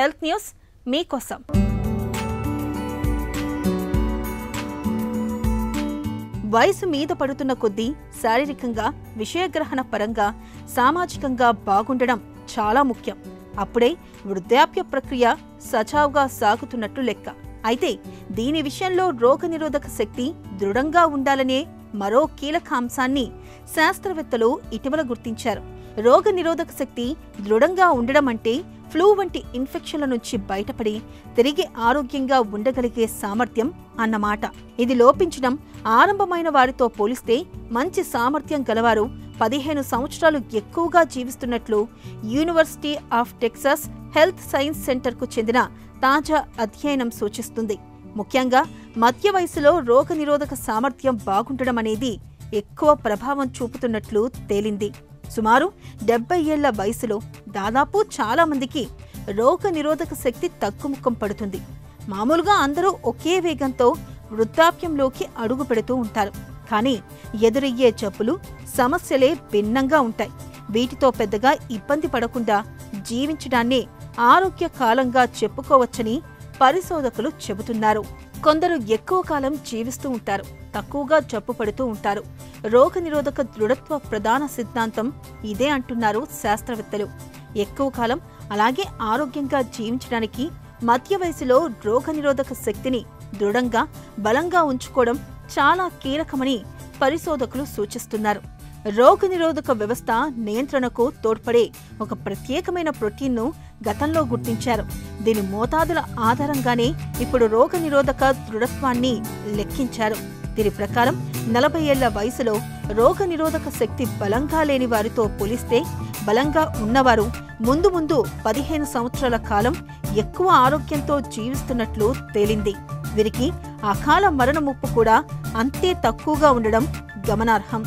Health news మీకోసం. వయసు మీద పడుతున్న కొద్దీ శారీరకంగా, విషయగ్రహణ పరంగా, సామాజికంగా బాగుండడం చాలా ముఖ్యం. అప్పుడే వృద్ధాప్య ప్రక్రియ సజావుగా సాగుతున్నట్లు లెక్క. అయితే దీని విషయంలో రోగనిరోధక శక్తి దృఢంగా ఉండాలనే మరో కీలక అంశాన్ని శాస్త్రవేత్తలు ఇటీవల గుర్తించారు. రోగనిరోధక శక్తి దృఢంగా ఉండడం అంటే ఫ్లూ వంటి ఇన్ఫెక్షన్ల నుంచి బయటపడి తిరిగి ఆరోగ్యంగా ఉండగలిగే సామర్థ్యం అన్నమాట. ఇది లోపించడం ఆరంభమైన వారితో పోలిస్తే మంచి సామర్థ్యం గలవారు 15 సంవత్సరాలు ఎక్కువగా జీవిస్తున్నట్లు university of Texas health science సెంటర్కు చెందిన తాజా అధ్యయనం సూచిస్తుంది. ముఖ్యంగా మధ్య వయసులో రోగనిరోధక సామర్థ్యం బాగుండడం అనేది ఎక్కువ ప్రభావం చూపుతున్నట్లు తేలింది. సుమారు 70 ఏళ్ల వయసులో దాదాపు చాలా మందికి రోగనిరోధక శక్తి తగ్గుముఖం పడుతుంది. మామూలుగా అందరూ ఒకే వేగంతో వృద్ధాప్యంలోకి అడుగు పెడుతూ ఉంటారు. కానీ ఎదురయ్యే జబ్బులు, సమస్యలే భిన్నంగా ఉంటాయి. వీటితో పెద్దగా ఇబ్బంది పడకుండా జీవించడాన్నే ఆరోగ్య కాలంగా చెప్పుకోవచ్చని పరిశోధకులు చెబుతున్నారు. కొందరు ఎక్కువ కాలం జీవిస్తూ ఉంటారు, తక్కువగా జబ్బు పడుతూ ఉంటారు. రోగనిరోధక దృఢత్వ ప్రధాన సిద్ధాంతం ఇదే అంటున్నారు శాస్త్రవేత్తలు. ఎక్కువ కాలం అలాగే ఆరోగ్యంగా జీవించడానికి మధ్య వయసులో రోగనిరోధక శక్తిని దృఢంగా, బలంగా ఉంచుకోవడం చాలా కీలకమని పరిశోధకులు సూచిస్తున్నారు. రోగనిరోధక వ్యవస్థ నియంత్రణకు తోడ్పడే ఒక ప్రత్యేకమైన ప్రోటీన్ను గతంలో గుర్తించారు. దీని మోతాదుల ఆధారంగానే ఇప్పుడు రోగనిరోధక దృఢత్వాన్ని లెక్కించారు. దీని ప్రకారం 40 ఏళ్ల వయసులో రోగనిరోధక శక్తి బలంగా లేని వారితో పోలిస్తే బలంగా ఉన్నవారు ముందు 15 సంవత్సరాల కాలం ఎక్కువ ఆరోగ్యంతో జీవిస్తున్నట్లు తేలింది. వీరికి అకాల మరణ ముప్పు కూడా అంతే తక్కువగా ఉండడం గమనార్హం.